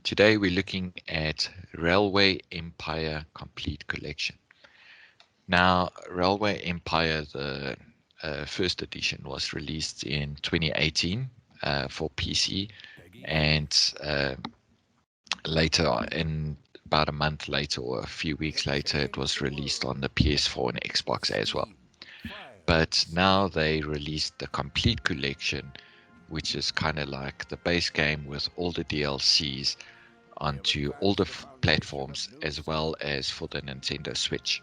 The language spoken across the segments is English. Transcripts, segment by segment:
Today we're looking at Railway Empire Complete Collection. Now, Railway Empire, the first edition, was released in 2018 for PC, and later, in about a month later or a few weeks later, it was released on the PS4 and Xbox as well. But now they released the complete collection, which is kind of like the base game with all the DLCs onto all the platforms, as well as for the Nintendo Switch.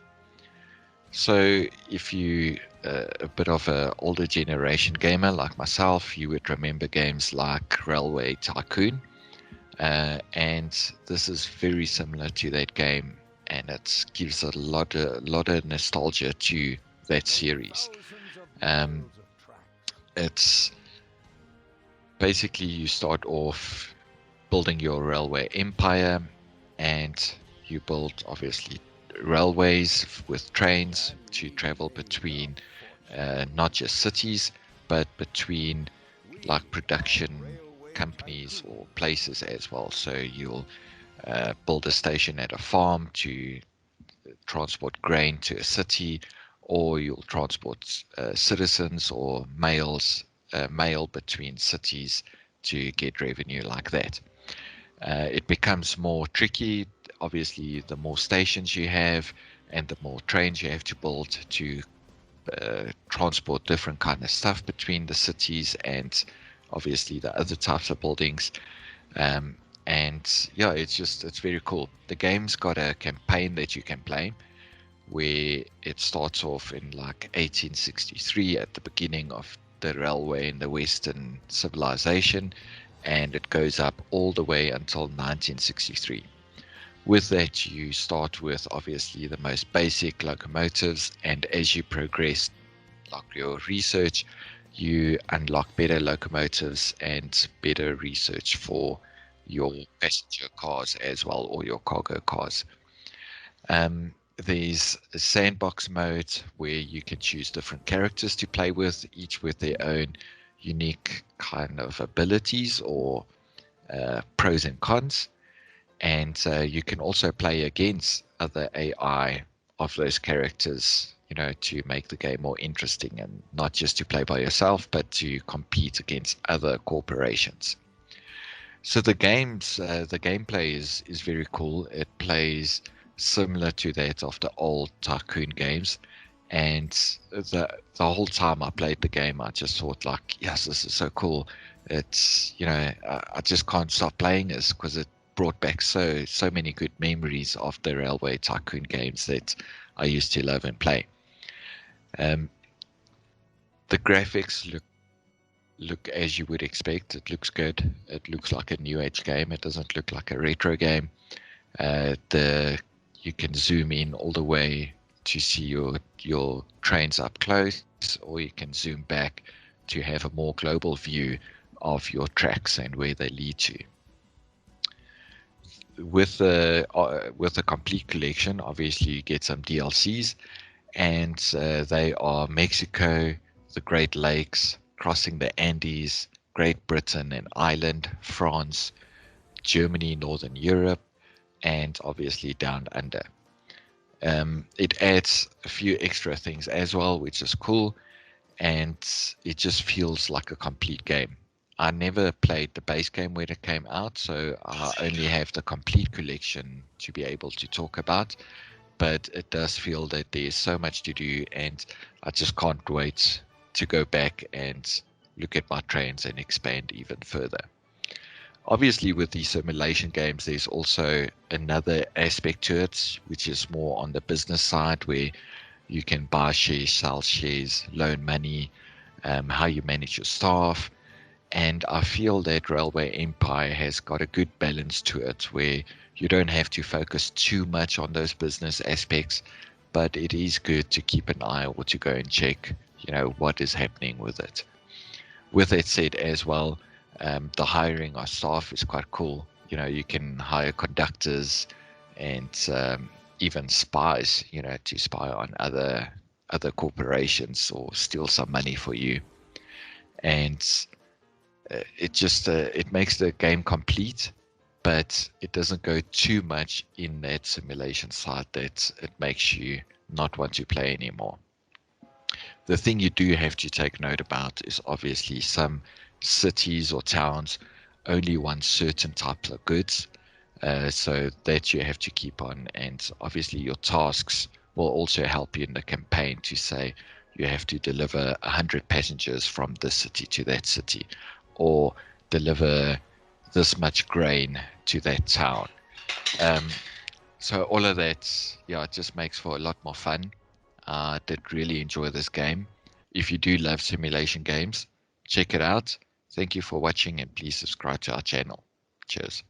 So if you a bit of an older generation gamer like myself, you would remember games like Railway Tycoon, and this is very similar to that game, and it gives a lot of nostalgia to that series. It's basically, you start off building your railway empire, and you build obviously railways with trains to travel between not just cities, but between like production companies or places as well. So you'll build a station at a farm to transport grain to a city, or you'll transport citizens or mail between cities to get revenue like that. It becomes more tricky. Obviously, the more stations you have and the more trains you have to build to transport different kind of stuff between the cities and obviously the other types of buildings. And yeah, it's very cool. The game's got a campaign that you can play where it starts off in like 1863 at the beginning of the railway in the Western civilization, and it goes up all the way until 1963. With that, you start with obviously the most basic locomotives, and as you progress, like your research, you unlock better locomotives and better research for your passenger cars as well, or your cargo cars. There's a sandbox mode where you can choose different characters to play with, each with their own unique kind of abilities or pros and cons. And you can also play against other AI of those characters, to make the game more interesting, and not just to play by yourself, but to compete against other corporations. So the gameplay is very cool. It plays similar to that of the old Tycoon games, and the whole time I played the game, I just thought like, yes, this is so cool. It's I just can't stop playing this because it brought back so many good memories of the Railway Tycoon games that I used to love and play. The graphics look as you would expect. It looks good. It looks like a new age game. It doesn't look like a retro game. You can zoom in all the way to see your trains up close, or you can zoom back to have a more global view of your tracks and where they lead to. With the complete collection, obviously you get some DLCs, and they are Mexico, the Great Lakes, crossing the Andes, Great Britain and Ireland, France, Germany, Northern Europe, and obviously down under. It adds a few extra things as well, which is cool, and it just feels like a complete game. I never played the base game when it came out, so I only have the complete collection to be able to talk about, but it does feel that there's so much to do, and I just can't wait to go back and look at my trains and expand even further. Obviously, with these simulation games, there's also another aspect to it, which is more on the business side, where you can buy shares, sell shares, loan money, how you manage your staff. And I feel that Railway Empire has got a good balance to it, where you don't have to focus too much on those business aspects, but it is good to keep an eye or to go and check, what is happening with it. With that said as well, the hiring of staff is quite cool. You can hire conductors and even spies, to spy on other corporations or steal some money for you. And it makes the game complete. but it doesn't go too much in that simulation side that it makes you not want to play anymore. The thing you do have to take note about is obviously some cities or towns only want certain types of goods, so that you have to keep on. And obviously your tasks will also help you in the campaign to say you have to deliver 100 passengers from this city to that city, or deliver this much grain to that town. Um, so all of that, yeah, it just makes for a lot more fun. I did really enjoy this game. If you do love simulation games, check it out. Thank you for watching, and please subscribe to our channel. Cheers.